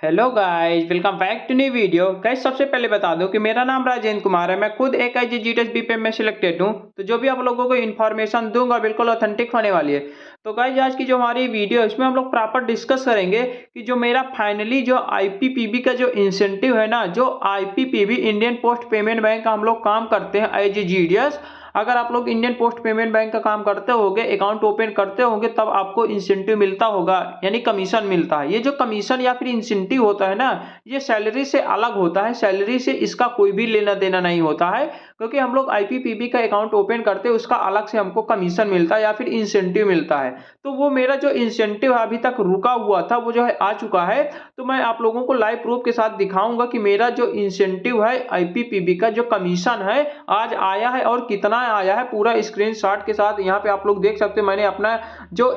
Hello guys, welcome back to new video. Guys, सबसे पहले बता दूं कि मेरा नाम राजेंद्र कुमार है। मैं खुद एक IGGTS बीपीएम में सिलेक्टेड हूं। तो जो भी आप लोगों को इन्फॉर्मेशन दूंगा बिल्कुल ऑथेंटिक होने वाली है। तो गाइस, आज की जो हमारी वीडियो है इसमें हम लोग प्रॉपर डिस्कस करेंगे कि जो मेरा फाइनली जो IPPB का जो इंसेंटिव है ना, जो IPPB Indian post payment bank का हम लोग काम करते हैं IGGTS। अगर आप लोग इंडियन पोस्ट पेमेंट बैंक का काम करते होंगे, अकाउंट ओपन करते होंगे, तब आपको इंसेंटिव मिलता होगा, यानी कमीशन मिलता है। ये जो कमीशन या फिर इंसेंटिव होता है ना, ये सैलरी से अलग होता है। सैलरी से इसका कोई भी लेना देना नहीं होता है, क्योंकि हम लोग IPPB का अकाउंट ओपन करते हैं, उसका अलग से हमको कमीशन मिलता है या फिर इंसेंटिव मिलता है। तो वो मेरा जो इंसेंटिव अभी तक रुका हुआ था वो जो है आ चुका है। तो मैं आप लोगों को लाइव प्रूफ के साथ दिखाऊंगा कि मेरा जो इंसेंटिव है IPPB का जो कमीशन है आज आया है और कितना आया है, पूरा स्क्रीनशॉट के साथ यहाँ पे आप लोग देख सकते हैं। मैंने अपना जो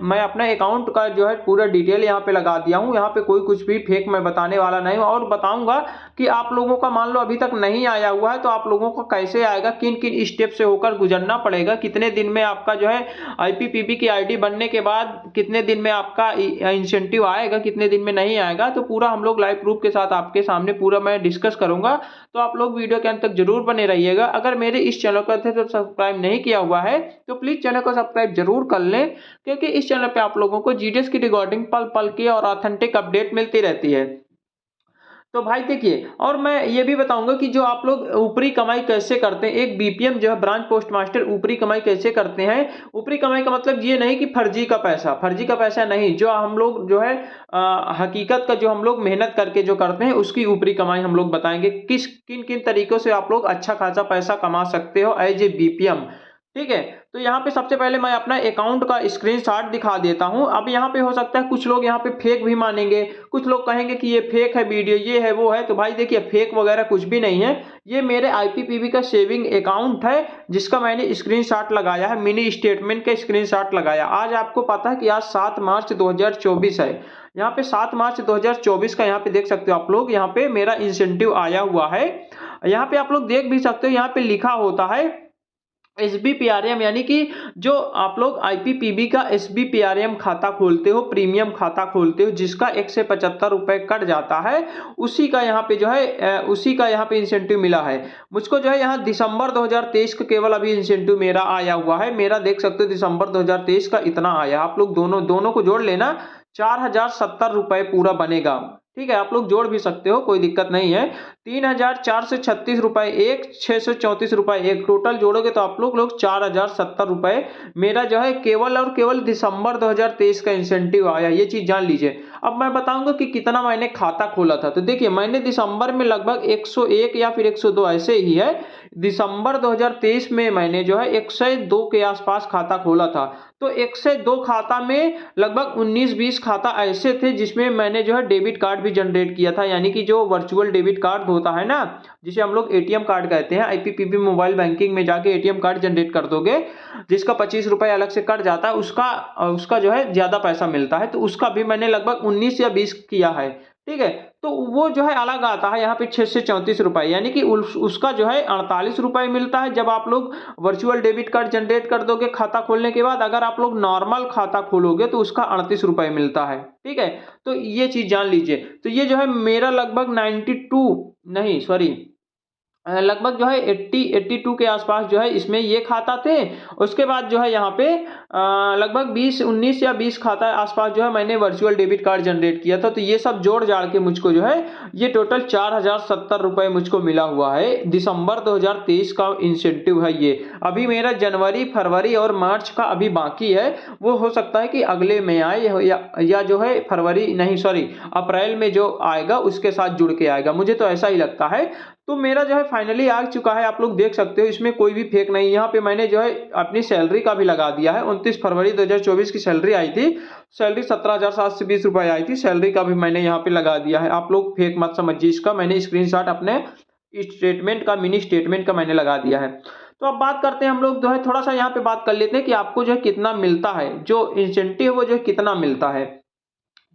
मैं अपना अकाउंट का जो है पूरा डिटेल यहाँ पे लगा दिया हूँ। यहाँ पे कोई कुछ भी फेक मैं बताने वाला नहीं हूँ, और बताऊंगा कि आप लोगों का मान लो अभी तक नहीं आया हुआ है तो आप लोगों को कैसे आएगा, किन किन स्टेप से होकर गुजरना पड़ेगा, कितने दिन में आपका जो है IPPB की ID बनने के बाद कितने दिन में आपका इंसेंटिव आएगा, कितने दिन में नहीं आएगा। तो पूरा हम लोग लाइव प्रूफ के साथ आपके सामने पूरा मैं डिस्कस करूंगा। तो आप लोग वीडियो के अंत तक जरूर बने रहिएगा। अगर मेरे इस चैनल को तो सब्सक्राइब नहीं किया हुआ है तो प्लीज चैनल को सब्सक्राइब जरूर कर लें, क्योंकि इस चैनल पे आप लोगों को जीडीएस की रिगार्डिंग पल पल की और ऑथेंटिक अपडेट मिलती रहती है। तो भाई देखिए, और मैं ये भी बताऊंगा कि जो आप लोग ऊपरी कमाई कैसे करते हैं, एक बीपीएम जो है ब्रांच पोस्ट मास्टर ऊपरी कमाई कैसे करते हैं। ऊपरी कमाई का मतलब ये नहीं कि फर्जी का पैसा नहीं, जो हम लोग जो है हकीकत का जो हम लोग मेहनत करके जो करते हैं उसकी ऊपरी कमाई हम लोग बताएंगे, किस किन किन तरीकों से आप लोग अच्छा खासा पैसा कमा सकते हो एज ए बीपीएम। ठीक है, तो यहाँ पे सबसे पहले मैं अपना अकाउंट का स्क्रीनशॉट दिखा देता हूँ। अब यहाँ पे हो सकता है कुछ लोग यहाँ पे फेक भी मानेंगे, कुछ लोग कहेंगे कि ये फेक है वीडियो, ये है वो है। तो भाई देखिए, फेक वगैरह कुछ भी नहीं है। ये मेरे IPPB का सेविंग अकाउंट है, जिसका मैंने स्क्रीनशॉट लगाया है, मिनी स्टेटमेंट का स्क्रीनशॉट लगाया। आज आपको पता है कि आज 7 मार्च 2024 है। यहाँ पे 7 मार्च 2024 का यहाँ पे देख सकते हो आप लोग, यहाँ पे मेरा इंसेंटिव आया हुआ है। यहाँ पे आप लोग देख भी सकते हो, यहाँ पे लिखा होता है SBPRM, यानी कि जो आप लोग IPPB का SBPRM खाता खोलते हो, प्रीमियम खाता खोलते हो, जिसका 175 रुपए कट जाता है, उसी का यहाँ पे जो है उसी का यहाँ पे इंसेंटिव मिला है मुझको। जो है यहाँ दिसंबर 2023 का केवल अभी इंसेंटिव मेरा आया हुआ है। मेरा देख सकते हो दिसंबर 2023 का इतना आया। आप लोग दोनों दोनों को जोड़ लेना, 4070 रुपए पूरा बनेगा। ठीक है, आप लोग जोड़ भी सकते हो, कोई दिक्कत नहीं है। 3436 रुपए एक, 634 रुपए एक, टोटल जोड़ोगे तो आप लोग 4070 रुपए मेरा जो है केवल और केवल दिसंबर 2023 का इंसेंटिव आया। ये चीज जान लीजिए। अब मैं बताऊंगा कि कितना मैंने खाता खोला था। तो देखिए, मैंने दिसंबर में लगभग 101 या फिर 102 ऐसे ही है। दिसंबर 2023 में मैंने जो है 102 के आसपास खाता खोला था। तो 102 खाता में लगभग 19-20 खाता ऐसे थे जिसमें मैंने जो है डेबिट कार्ड भी जनरेट किया था, यानी कि जो वर्चुअल डेबिट कार्ड होता है ना, जिसे हम लोग ATM कार्ड कहते हैं। IPPB मोबाइल बैंकिंग में जाके ATM कार्ड जनरेट कर दोगे, जिसका 25 रुपए अलग से कट जाता है, उसका उसका जो है ज्यादा पैसा मिलता है। तो उसका भी मैंने लगभग 19 या 20 किया है। ठीक है, तो वो जो है अलग आता है यहाँ पे 634 रुपए, यानी कि उसका जो है 48 रुपए मिलता है जब आप लोग वर्चुअल डेबिट कार्ड जनरेट कर दोगे खाता खोलने के बाद। अगर आप लोग नॉर्मल खाता खोलोगे तो उसका 38 रुपए मिलता है। ठीक है, तो ये चीज जान लीजिए। तो ये जो है मेरा लगभग 92 नहीं सॉरी लगभग जो है 82 के आसपास जो है इसमें ये खाता थे। उसके बाद जो है यहाँ पे लगभग 19 या 20 खाता आसपास जो है मैंने वर्चुअल डेबिट कार्ड जनरेट किया था। तो ये सब जोड़ जाड़ के मुझको जो है ये टोटल 4070 रुपए मुझको मिला हुआ है। दिसंबर 2023 का इंसेंटिव है ये। अभी मेरा जनवरी, फरवरी और मार्च का अभी बाकी है। वो हो सकता है कि अगले में आए या जो है फरवरी नहीं सॉरी अप्रैल में जो आएगा उसके साथ जुड़ के आएगा, मुझे तो ऐसा ही लगता है। तो मेरा जो है फाइनली आ चुका है, आप लोग देख सकते हो, इसमें कोई भी फेक नहीं। यहाँ पे मैंने जो है अपनी सैलरी का भी लगा दिया है। 29 फरवरी 2024 की सैलरी आई थी, सैलरी 17,720 रुपए आई थी। सैलरी का भी मैंने यहाँ पे लगा दिया है। आप लोग फेक मत समझिए इसका, मैंने स्क्रीनशॉट अपने स्टेटमेंट का, मिनी स्टेटमेंट का मैंने लगा दिया है। तो अब बात करते हैं हम लोग जो है, थोड़ा सा यहाँ पे बात कर लेते हैं कि आपको जो है कितना मिलता है, जो इंसेंटिव वो जो है कितना मिलता है।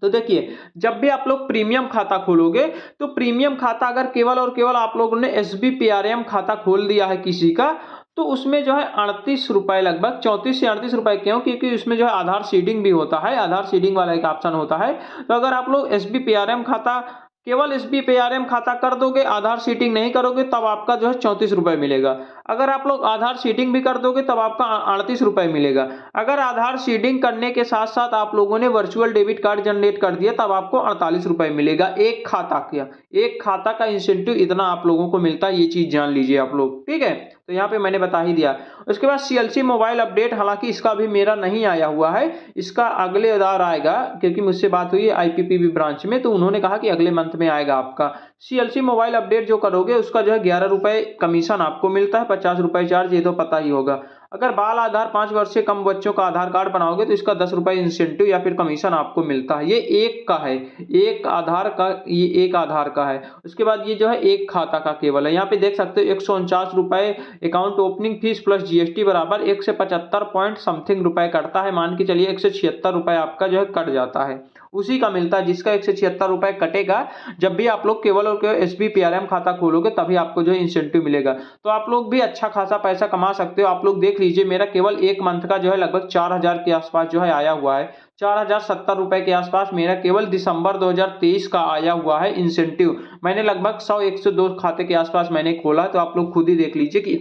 तो देखिए, जब भी आप लोग प्रीमियम खाता खोलोगे तो प्रीमियम खाता अगर केवल और केवल आप लोगों ने SBPRM खाता खोल दिया है किसी का, तो उसमें जो है 38 रुपए, लगभग 34 से 38 रुपए। क्यों? क्योंकि उसमें जो है आधार सीडिंग भी होता है, आधार सीडिंग वाला एक ऑप्शन होता है। तो अगर आप लोग SBPRM खाता, केवल SBPRM खाता कर दोगे, आधार सीडिंग नहीं करोगे, तब आपका जो है 34 रुपए मिलेगा। अगर आप लोग आधार सीडिंग भी कर दोगे तब आपका 38 रुपए मिलेगा। अगर आधार सीडिंग करने के साथ साथ आप लोगों ने वर्चुअल डेबिट कार्ड जनरेट कर दिया तब आपको 48 रुपए मिलेगा एक खाता का। एक खाता का इंसेंटिव इतना आप लोगों को मिलता है, ये चीज जान लीजिए आप लोग, ठीक है। तो यहाँ पे मैंने बता ही दिया। उसके बाद CLC मोबाइल अपडेट, हालांकि इसका भी मेरा नहीं आया हुआ है, इसका अगले बार आएगा, क्योंकि मुझसे बात हुई है IPPB ब्रांच में, तो उन्होंने कहा कि अगले मंथ में आएगा आपका। CLC मोबाइल अपडेट जो करोगे उसका जो है 11 रुपए कमीशन आपको मिलता है, 50 रुपए चार्ज, ये तो पता ही होगा। अगर बाल आधार 5 वर्ष से कम बच्चों का आधार कार्ड बनाओगे तो इसका 10 रुपए इंसेंटिव या फिर कमीशन आपको मिलता है। ये एक का है, एक आधार का, ये एक आधार का है। उसके बाद ये जो है एक खाता का केवल है। यहाँ पे देख सकते हो 149 रुपए account opening fees plus GST बराबर 175 पॉइंट समथिंग रुपए कटता है। मान के चलिए 176 रुपए आपका जो है कट जाता है, उसी का मिलता है जिसका 176 रुपए कटेगा। जब भी आप लोग केवल और केवल SBPRM खाता खोलोगे तभी आपको जो है इंसेंटिव मिलेगा। तो आप लोग भी अच्छा खासा पैसा कमा सकते हो। आप लोग देख लीजिए, मेरा केवल एक मंथ का जो है लगभग 4000 के आसपास जो है आया हुआ है। 4070 रुपए के आसपास मेरा केवल दिसंबर 2023 का आया हुआ है इंसेंटिव। मैंने लगभग 100-102 खाते के आसपास मैंने खोला, तो आप लोग खुद ही देख लीजिए कि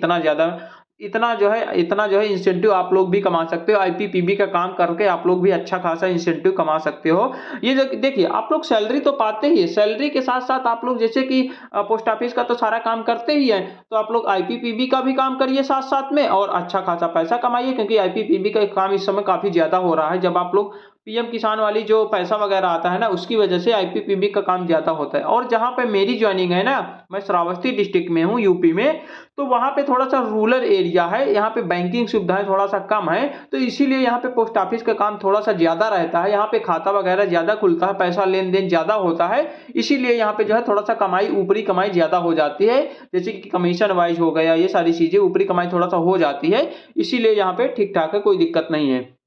इतना जो है इंसेंटिव आप लोग भी कमा सकते हो। IPPB का काम करके आप लोग भी अच्छा खासा इंसेंटिव कमा सकते हो। ये जो देखिए, आप लोग सैलरी तो पाते ही है, सैलरी के साथ साथ आप लोग जैसे कि पोस्ट ऑफिस का तो सारा काम करते ही है, तो आप लोग IPPB का भी काम करिए साथ साथ में और अच्छा खासा पैसा कमाइए, क्योंकि IPPB का काम इस समय काफी ज्यादा हो रहा है। जब आप लोग PM किसान वाली जो पैसा वगैरह आता है ना, उसकी वजह से IPPB का काम ज्यादा होता है। और जहां पे मेरी ज्वाइनिंग है ना, मैं श्रावस्ती डिस्ट्रिक्ट में हूँ, यूपी में, तो वहां पे थोड़ा सा रूरल एरिया है, यहाँ पे बैंकिंग सुविधाएं थोड़ा सा कम है, तो इसीलिए यहाँ पे पोस्ट ऑफिस का काम थोड़ा सा ज्यादा रहता है। यहाँ पे खाता वगैरह ज्यादा खुलता है, पैसा लेन देन ज्यादा होता है, इसीलिए यहाँ पे जो है थोड़ा सा कमाई, ऊपरी कमाई ज्यादा हो जाती है। जैसे कि कमीशन वाइज हो गया, ये सारी चीजें, ऊपरी कमाई थोड़ा सा हो जाती है, इसीलिए यहाँ पे ठीक ठाक है, कोई दिक्कत नहीं है।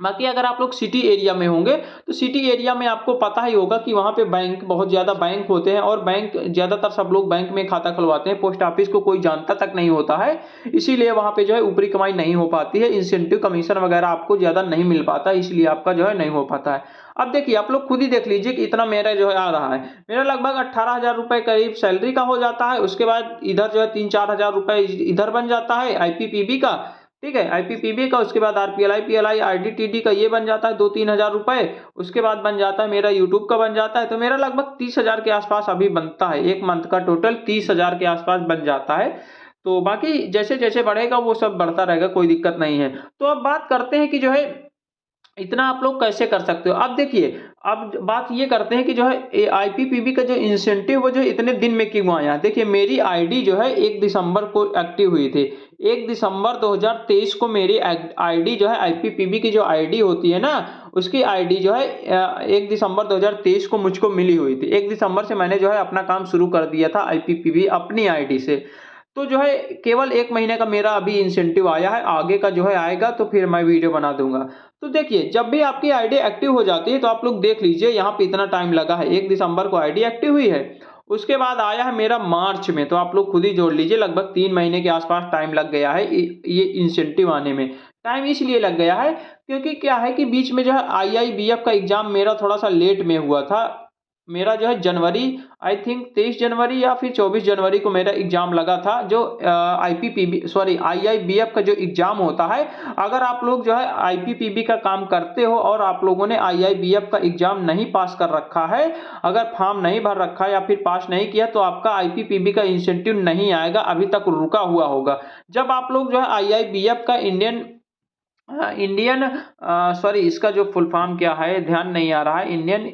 बाकी अगर आप लोग सिटी एरिया में होंगे तो सिटी एरिया में आपको पता ही होगा कि वहां पे बैंक, बहुत ज्यादा बैंक होते हैं, और बैंक ज्यादातर सब लोग बैंक में खाता खुलवाते हैं, पोस्ट ऑफिस को कोई जानता तक नहीं होता है, इसीलिए वहां पे जो है ऊपरी कमाई नहीं हो पाती है, इंसेंटिव कमीशन वगैरह आपको ज्यादा नहीं मिल पाता, इसलिए आपका जो है नहीं हो पाता है। अब देखिए, आप लोग खुद ही देख लीजिए कि इतना मेरा जो है आ रहा है, मेरा लगभग 18,000 रुपए करीब सैलरी का हो जाता है। उसके बाद इधर जो है 3-4 हजार रुपए इधर बन जाता है IPPB का, ठीक है, IPPB का। उसके बाद RPLI PLI RDTD का ये बन जाता है 2-3 हजार रुपए। उसके बाद बन जाता है मेरा यूट्यूब का बन जाता है, तो मेरा लगभग 30,000 के आसपास अभी बनता है, एक मंथ का टोटल 30,000 के आसपास बन जाता है। तो बाकी जैसे जैसे बढ़ेगा वो सब बढ़ता रहेगा, कोई दिक्कत नहीं है। तो अब बात करते हैं कि जो है इतना आप लोग कैसे कर सकते हो। अब देखिए, अब बात ये करते हैं कि जो है IPPB का जो इंसेंटिव वो जो इतने दिन में क्यों आया। देखिए, मेरी ID जो है 1 दिसंबर को एक्टिव हुई थी। 1 दिसंबर 2023 को मेरी ID जो है, IPPB की जो ID होती है ना, उसकी ID जो है 1 दिसंबर 2023 को मुझको मिली हुई थी। 1 दिसंबर से मैंने जो है अपना काम शुरू कर दिया था IPPB अपनी ID से। तो जो है केवल 1 महीने का मेरा अभी इंसेंटिव आया है, आगे का जो है आएगा तो फिर मैं वीडियो बना दूंगा। तो देखिए, जब भी आपकी आईडी एक्टिव हो जाती है तो आप लोग देख लीजिए, यहाँ पे इतना टाइम लगा है, 1 दिसंबर को आईडी एक्टिव हुई है, उसके बाद आया है मेरा मार्च में, तो आप लोग खुद ही जोड़ लीजिए, लगभग 3 महीने के आसपास टाइम लग गया है ये इंसेंटिव आने में। टाइम इसलिए लग गया है क्योंकि क्या है कि बीच में जो है IIBF का एग्जाम मेरा थोड़ा सा लेट में हुआ था। मेरा जो है जनवरी, आई थिंक 23 जनवरी या फिर 24 जनवरी को मेरा एग्जाम लगा था, जो IIBF का जो एग्जाम होता है। अगर आप लोग जो है IPPB का काम करते हो और आप लोगों ने IIBF का एग्जाम नहीं पास कर रखा है, अगर फॉर्म नहीं भर रखा है या फिर पास नहीं किया, तो आपका IPPB का इंसेंटिव नहीं आएगा, अभी तक रुका हुआ होगा। जब आप लोग जो है IIBF का इंडियन सॉरी इसका जो फुल फॉर्म क्या है ध्यान नहीं आ रहा है, इंडियन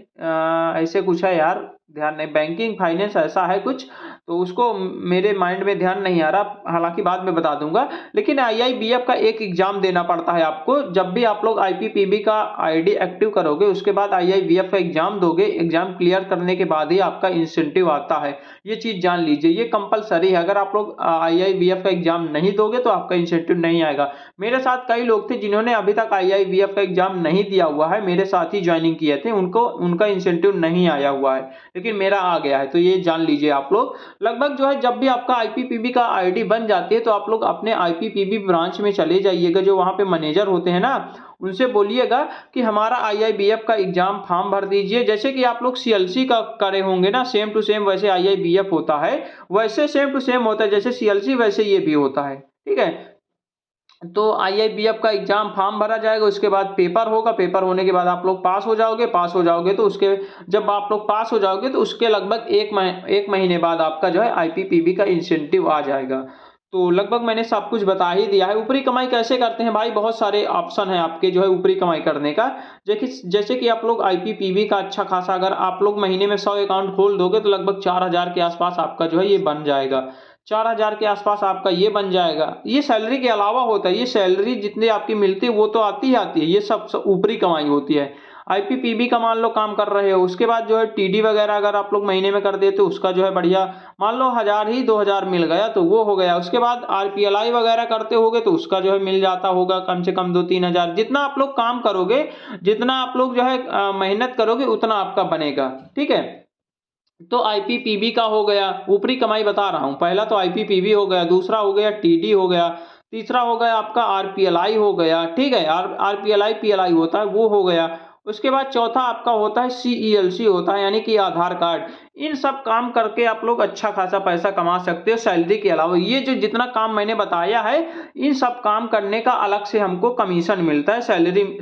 ऐसे कुछ है यार, ध्यान नहीं, बैंकिंग फाइनेंस ऐसा है कुछ, तो उसको मेरे माइंड में ध्यान नहीं आ रहा, हालांकि बाद में बता दूंगा। लेकिन IIBF का एक एग्जाम देना पड़ता है आपको। जब भी आप लोग IPPB का ID एक्टिव करोगे उसके बाद IIBF का एग्जाम दोगे, एग्जाम क्लियर करने के बाद ही आपका इंसेंटिव आता है, ये चीज जान लीजिए, ये कंपलसरी है। अगर आप लोग IIBF का एग्जाम नहीं दोगे तो आपका इंसेंटिव नहीं आएगा। मेरे साथ कई लोग थे जिन्होंने अभी तक IIBF का एग्जाम नहीं दिया हुआ है, मेरे साथ ही ज्वाइनिंग किए थे, उनका इंसेंटिव नहीं आया हुआ है। लेकिन मेरा आ गया है, तो ये जान लीजिए आप लोग। लगभग जो है जब भी आपका आईपीपीबी का आईडी बन जाती है तो आप लोग अपने आईपीपीबी ब्रांच में चले जाइएगा, जो वहाँ पे मैनेजर होते हैं ना, उनसे बोलिएगा कि हमारा आईआईबीएफ का एग्जाम फॉर्म भर दीजिए। जैसे कि आप लोग सीएलसी का करे होंगे ना, सेम टू सेम वैसे आईआईबीएफ होता है, वैसे सेम टू सेम होता है, जैसे सीएलसी वैसे ये भी होता है, ठीक है। तो आईआईबीएफ का एग्जाम फॉर्म भरा जाएगा, उसके बाद पेपर होगा, पेपर होने के बाद आप लोग पास हो जाओगे, पास हो जाओगे तो उसके, जब आप लोग पास हो जाओगे तो उसके लगभग एक महीने बाद आपका जो है आईपीपीबी का इंसेंटिव आ जाएगा। तो लगभग मैंने सब कुछ बता ही दिया है। ऊपरी कमाई कैसे करते हैं भाई, बहुत सारे ऑप्शन है आपके जो है ऊपरी कमाई करने का। जैसे कि आप लोग आईपीपीबी का अच्छा खासा, अगर आप लोग महीने में 100 अकाउंट खोल दोगे तो लगभग 4000 के आसपास आपका जो है ये बन जाएगा। 4000 के आसपास आपका ये बन जाएगा। ये सैलरी के अलावा होता है, ये सैलरी जितनी आपकी मिलती है वो तो आती ही आती है, ये सब ऊपरी कमाई होती है। आईपीपीबी का मान लो काम कर रहे हो, उसके बाद जो है टीडी वगैरह अगर आप लोग महीने में कर देते हो उसका जो है बढ़िया, मान लो 1000 ही 2000 मिल गया तो वो हो गया। उसके बाद आरपीएलआई वगैरह करते होगे तो उसका जो है मिल जाता होगा कम से कम 2-3 हजार। जितना आप लोग काम करोगे, जितना आप लोग जो है मेहनत करोगे उतना आपका बनेगा, ठीक है। तो आईपीपीबी का हो गया, ऊपरी कमाई बता रहा हूं। पहला तो आईपीपीबी हो गया, दूसरा हो गया टीडी हो गया, तीसरा हो गया आपका आरपीएलआई हो गया, ठीक है। आरपीएलआई पीएलआई होता है वो हो गया। उसके बाद चौथा आपका होता है सीईएलसी होता है, यानी कि आधार कार्ड। इन सब काम करके आप लोग अच्छा खासा पैसा कमा सकते हो सैलरी के अलावा। ये जो जितना काम मैंने बताया है, इन सब काम करने का अलग से हमको कमीशन मिलता है,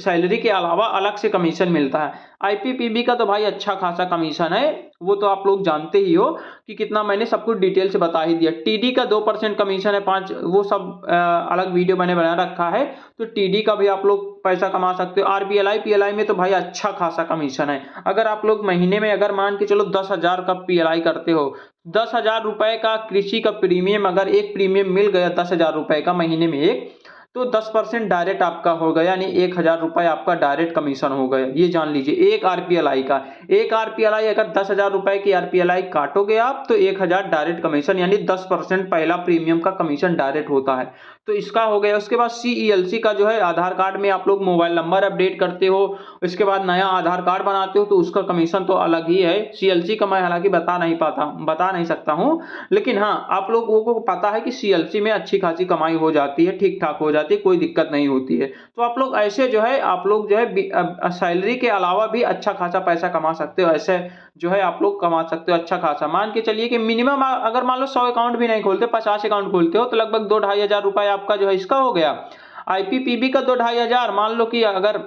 सैलरी के अलावा अलग से कमीशन मिलता है। आईपीपीबी का तो भाई अच्छा खासा कमीशन है, वो तो आप लोग जानते ही हो कि कितना, मैंने सब कुछ डिटेल से बता ही दिया। टीडी का 2% कमीशन है, 5 वो सब अलग वीडियो मैंने बना रखा है, तो टीडी का भी आप लोग पैसा कमा सकते हो। आरपीएलआई पीएलआई में तो भाई अच्छा खासा कमीशन है। अगर आप लोग महीने में अगर मान के चलो 10,000 का पीएलआई करते हो, 10,000 रुपए का कृषि का प्रीमियम, अगर एक प्रीमियम मिल गया 10,000 रुपए का महीने में एक, तो 10% डायरेक्ट आपका हो गया, यानी 1,000 रुपए आपका डायरेक्ट कमीशन हो गया। ये जान लीजिए एक आरपीएलआई का। एक आरपीएलआई अगर 10,000 रुपए की आरपीएलआई काटोगे आप तो 1,000 डायरेक्ट कमीशन, यानी 10% पहला प्रीमियम का कमीशन डायरेक्ट होता है, तो इसका हो गया। उसके बाद सीईएलसी का जो है, आधार कार्ड में आप लोग मोबाइल नंबर अपडेट करते हो, उसके बाद नया आधार कार्ड बनाते हो तो उसका कमीशन तो अलग ही है। सीएलसी का मैं हालांकि बता नहीं सकता हूं, लेकिन हाँ आप लोगों को पता है कि सीएलसी में अच्छी खासी कमाई हो जाती है, ठीक ठाक हो जाती है, कोई दिक्कत नहीं होती है। तो आप लोग ऐसे जो है, आप लोग जो है सैलरी के अलावा भी अच्छा खासा पैसा कमा सकते हो। ऐसे जो है आप लोग कमा सकते हो अच्छा खासा। मान के चलिए कि मिनिमम अगर मान लो 100 अकाउंट भी नहीं खोलते, 50 अकाउंट खोलते हो तो लगभग 2-2.5 हजार रुपए आपका जो है इसका हो गया। आईपीपीबी का 2-2.5 हजार। मान लो कि अगर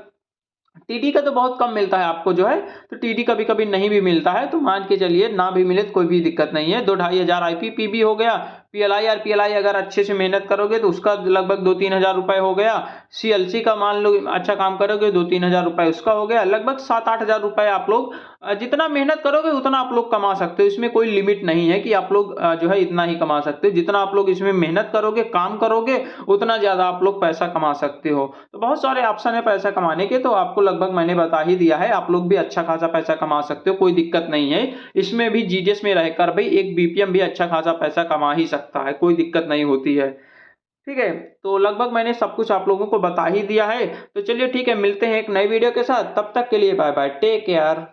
टीडी का तो बहुत कम मिलता है आपको जो है, तो टीडी कभी कभी नहीं भी मिलता है, तो मान के चलिए ना भी मिले तो कोई भी दिक्कत नहीं है। 2-2.5 हजार आईपीपीबी हो गया। पीएलआई और पीएलआई अगर अच्छे से मेहनत करोगे तो उसका लगभग 2-3 हजार रुपए हो गया। सीएलसी का मान लो अच्छा काम करोगे 2-3 हजार रुपए उसका हो गया। लगभग 7-8 हजार रुपए आप लोग जितना मेहनत करोगे उतना आप लोग कमा सकते हो। इसमें कोई लिमिट नहीं है कि आप लोग जो है इतना ही कमा सकते हो। जितना आप लोग इसमें मेहनत करोगे, काम करोगे, उतना ज्यादा आप लोग पैसा कमा सकते हो। तो बहुत सारे ऑप्शन है पैसा कमाने के, तो आपको लगभग मैंने बता ही दिया है। आप लोग भी अच्छा खासा पैसा कमा सकते हो, कोई दिक्कत नहीं है। इसमें भी जीडीएस में रहकर भाई एक बीपीएम भी अच्छा खासा पैसा कमा ही सकता है, कोई दिक्कत नहीं होती है, ठीक है। तो लगभग मैंने सब कुछ आप लोगों को बता ही दिया है। तो चलिए ठीक है, मिलते हैं एक नई वीडियो के साथ, तब तक के लिए बाय बाय, टेक केयर।